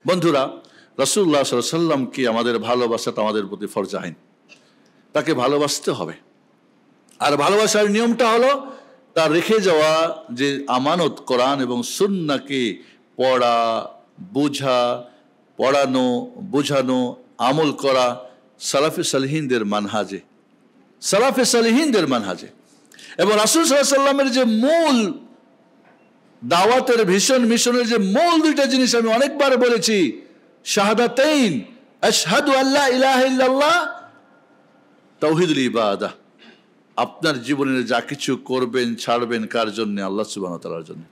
বন্ধুরা, রাসূলুল্লাহ সাল্লাল্লাহু আলাইহি ওয়াসাল্লামকে আমাদের ভালোবাসাটা আমাদের প্রতি ফরজ আইন। তাকে ভালোবাসতে হবে। আর ভালোবাসার নিয়মটা হলো তার রেখে যাওয়া যে আমানত কোরআন এবং সুন্নাহকে পড়া, বোঝা, পড়ানো, বোঝানো, আমল করা সালাফে সালেহিনদের মানহাজে, সালাফে সালেহিনদের মানহাজে। এবং রাসূল সাল্লাল্লাহু আলাইহি ওয়াসাল্লামের যে মূল দাওয়াতের মিশনের যে মূল দুইটা জিনিস আমি অনেকবার বলেছি, শাহাদাতাইন, আশহাদু আল্লা ইলাহা ইল্লাল্লাহ, তাওহীদুল ইবাদাহ। আপনার জীবনের যা কিছু করবেন ছাড়বেন কার জন্য? আল্লাহ সুবহানাহু ওয়া তাআলার জন্য।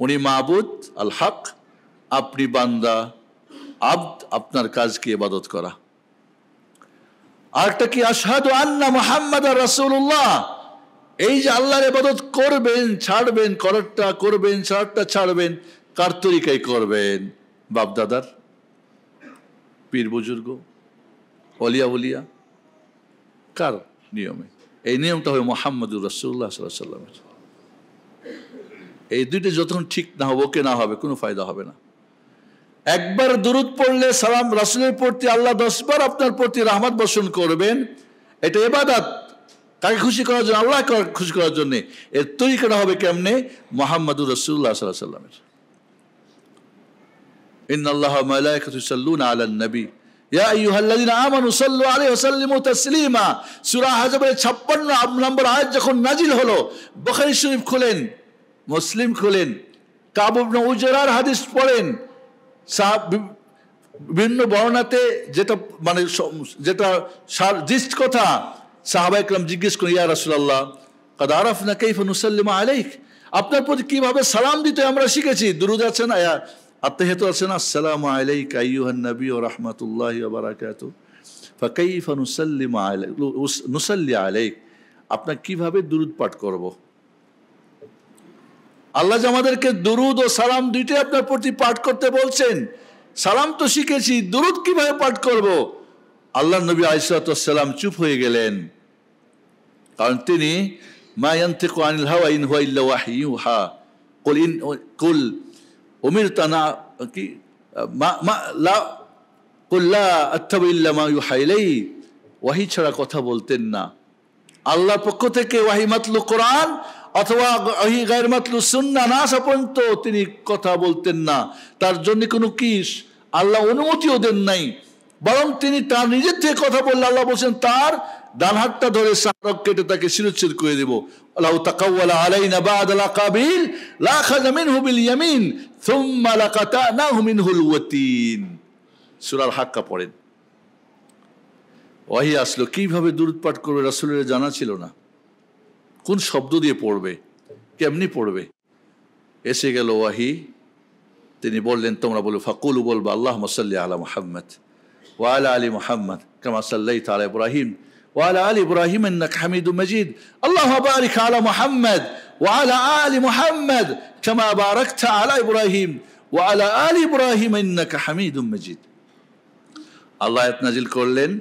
উনি মাবুদ আল হক, আপনি বান্দা আবদ, আপনার কাজ কি ইবাদত করা। আরেকটা কি? আশহাদু আন্না মুহাম্মাদার রাসূলুল্লাহ। এই যে আল্লাহর ইবাদত করবেন, ছাড়বেন, করারটা করবেন, ছাড়ারটা ছাড়বেন, কার তরিকায় করবেন? বাপ দাদার, পীর বুজুর্গ, ওলিয়া উলিয়া, কার নিয়মে? এই নিয়মটা হয় মুহাম্মদুর রাসূলুল্লাহ সাল্লাল্লাহু আলাইহি ওয়াসাল্লামের। এই দুইটা যতক্ষণ ঠিক না হবে, ওকে না হবে, কোনো ফায়দা হবে না। একবার দুরূদ পড়লে সালাম রাসূলের প্রতি আল্লাহ 10 বার আপনার প্রতি রহমত বর্ষণ করবেন, এটা ইবাদত। কাকে খুশি করার জন্য? আল্লাহ খুশি করার জন্য। এর তরিকাটা হবে কেমনে? মুহাম্মদুর রাসূলুল্লাহ সাল্লাল্লাহু আলাইহি ওয়াসাল্লামের। ইন্নাল্লাহা ওয়া মালাইকাতুহু ইউসাল্লুনা আলান নবী ইয়া আইয়ুহাল্লাযীনা আমানু সাল্লু আলাইহি ওয়া সাল্লিমু তাসলিমা। সূরা আহজাবের 56 নম্বর আয়াত যখন নাজিল হলো, বুখারী শরীফ খুলেন, মুসলিম খুলেন, কাব ইবনে উজরার হাদিস পড়েন, বিভিন্ন বর্ণনাতে যেটা মানে যেটা জিস্ট কথা, সাহাবায়ে কেরাম জিজ্ঞেস করেন, ইয়া রাসূলুল্লাহ কাদ আরাফনা কাইফা নুসাল্লিমু আলাইক, আপনার প্রতি কিভাবে সালাম দিতে আমরা শিখেছি। দুরূদ আছে না, আত্তাহিয়াতু আছে না, আসসালামু আলাইকা আইয়ুহান নবী ওয়া রাহমাতুল্লাহি ওয়া বারাকাতুহু ফাকাইফা নুসাল্লি আলাইক, আপনার কিভাবে দুরূদ পাঠ করব। আল্লাহ যে আমাদেরকে দুরূদ ও সালাম দুইটাই আপনার প্রতি পাঠ করতে বলছেন। সালাম তো শিখেছি, দুরূদ কিভাবে পাঠ করব? আল্লাহ নবী আলাইহিস সালাতু ওয়াস সালাম চুপ হয়ে গেলেন, কারণ তিনি মা ইয়ানতিকু আনিল হাওয়া ইন হুয়া ইল্লা ওয়াহয়ুন ইউহা, কুল উমিরতানা কি মা লা কুল লা আত্তাবি ইল্লা মা ইউহা ইলাইহি, ওয়াহী ছাড়া কথা বলতেন না। আল্লাহর পক্ষ থেকে ওয়াহী মাতলু কোরআন অথবা ওয়াহী গায়র মাতলু সুন্নাহ না আসা পর্যন্ত তিনি কথা বলতেন না। তার জন্য কোনো কিস আল্লাহ অনুমতিও দেন নাই, বরং তিনি তার নিজের থেকে কথা বললে আল্লাহ বলছেন তার ডান হাতটা ধরে শাহরগ কেটে তাকে শিরচ্ছেদ করে দেব। আল্লাহু তাকাওয়ালা আলাইনা বা'দাল আকাবিল লা আখাযা মিনহু বিল ইয়ামিন সুম্মা লাকাতানাহু মিনহুল ওয়াতিন। সূরা আল হাক্কা পড়েন। ওয়াহী আসলো, কিভাবে দুরূদ পাঠ করবে রাসূলের জানা ছিল না, কোন শব্দ দিয়ে পড়বে, কেমনি পড়বে। এসে গেল ওয়াহী, তিনি বললেন তোমরা বলো, ফাকুলু বলবা আল্লাহুম্মা সাল্লি আলা মুহাম্মদ ওয়া আলা আলি মুহাম্মদ কামা সাল্লাইতা আলা ইব্রাহিম ওয়া আলা আলি ইব্রাহিম ইন্নাকা হামিদুম মাজিদ, আল্লাহুম্মা বারিক আলা মুহাম্মদ ওয়া আলা আলি মুহাম্মদ কামা বারাকতা আলা ইব্রাহিম ওয়া আলা আলি ইব্রাহিম ইন্নাকা হামিদুম মাজিদ। আল্লাহ আয়াত নাজিল করলেন,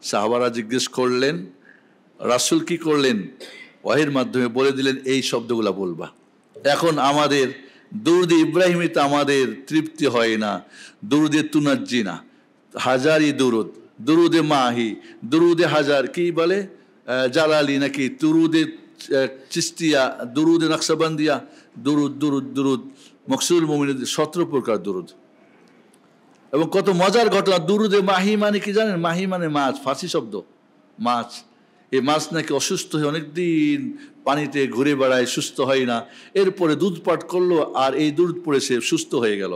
সাহাবারা জিজ্ঞেস করলেন, রাসূল কি করলেন? ওয়াহির মাধ্যমে বলে দিলেন এই শব্দগুলা বলবা। এখন আমাদের দুরুদে ইব্রাহিমিতে আমাদের তৃপ্তি হয় না, দুরুদে তুনাজ্জি না, হাজারি দুরুদ, দুরুদে মাহি, দুরুদে হাজার, কি বলে জালালি নাকি, দুরুদে চিস্তিয়া, দুরুদে নকশবন্দিয়া, দুরুদ দুরুদ দুরুদ মকসুদুল মুমিনিন, 17 প্রকার দুরুদ। এবং কত মজার ঘটনা, দুরুদে মাহি মানে কি জানেন? মাহি মানে মাছ, ফার্সি শব্দ মাছ। এই মাছ নাকি অসুস্থ হয়ে অনেকদিন পানিতে ঘুরে বেড়ায়, সুস্থ হয় না, এরপরে দুধ পাঠ করলো আর এই দুধ পড়ে সে সুস্থ হয়ে গেল।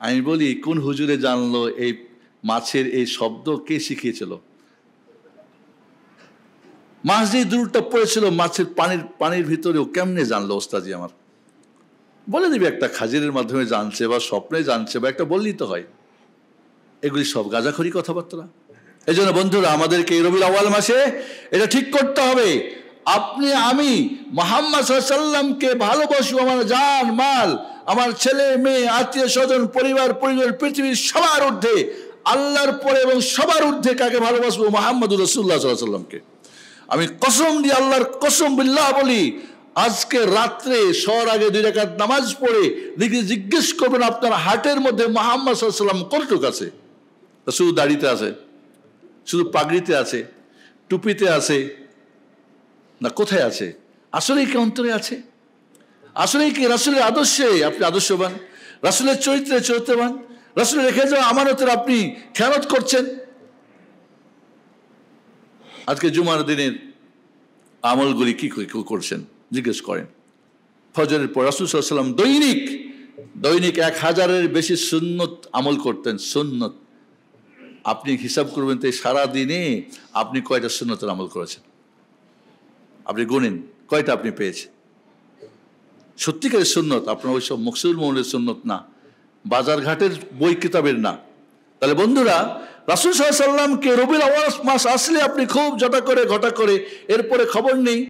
আমি বলি কোন হুজুরে জানলো এই মাছের এই শব্দ? কে শিখিয়েছিল? মাছ যে দুধটা পড়েছিল মাছের পানির ভিতরেও কেমনে জানলো ওস্তাজি আমার? বলে দিবে একটা খাজিরের মাধ্যমে জানছে বা স্বপ্নে জানছে বা একটা বললেই তো হয়। এগুলি সব গাঁজাখড়ি কথাবার্তা। এই জন্য বন্ধুরা, আমাদেরকে এই রবিউল আউয়াল মাসে এটা ঠিক করতে হবে, আপনি আমি মুহাম্মদ সাল্লাল্লাহু আলাইহি ওয়াসাল্লামকে ভালোবাসবো, আমার জান মাল, আমার ছেলে মেয়ে, আত্মীয় স্বজন, পরিবার পরিজন, পৃথিবীর সবার ঊর্ধ্বে, আল্লাহর পরে এবং সবার ঊর্ধ্বে কাকে ভালোবাসবো? মুহাম্মদুর রাসূলুল্লাহ সাল্লাল্লাহু আলাইহি ওয়াসাল্লামকে। আমি কসম দিয়ে আল্লাহর কসম বিল্লাহ বলি, আজকে রাত্রে শোয়ার আগে 2 রাকাত নামাজ পড়ে জিজ্ঞেস করবেন আপনার হার্টের মধ্যে মুহাম্মদ সাল্লাল্লাহু আলাইহি ওয়াসাল্লাম কতটুকু আছে? শুধু দাড়িতে আছে, শুধু পাগড়িতে আছে, টুপিতে আছে, না কোথায় আছে? আসলেই কি অন্তরে আছে? আসলেই কি রাসূলের আদর্শে আপনি আদর্শবান, রাসূলের চরিত্রে চরিত্রবান, রাসূলের রেখে যাওয়া আমানতের আপনি খেয়ানত করছেন? আজকে জুমার দিনের আমলগুলি কি করছেন জিজ্ঞেস করেন। ফজরের পর রাসূল সাল্লাল্লাহু আলাইহি ওয়াসাল্লাম দৈনিক 1000-এর বেশি সুন্নত আমল করতেন। সুন্নত আপনি হিসাব করবেন তো সারা দিনে আপনি কয়টা সুন্নতের আমল করেছেন? আপনি গুনেন কয়টা আপনি পেয়েছেন সত্যিকারের সুন্নত। আপনার ওইসব মকসুদুল মৌলের সুন্নত না, বাজার ঘাটের বই কিতাবের না। তাহলে বন্ধুরা, রাসূল সাল্লাল্লাহু আলাইহি ওয়াসাল্লামকে রবিউল আউয়াল মাস আসলে আপনি খুব ঘটা করে এরপরে খবর নেই।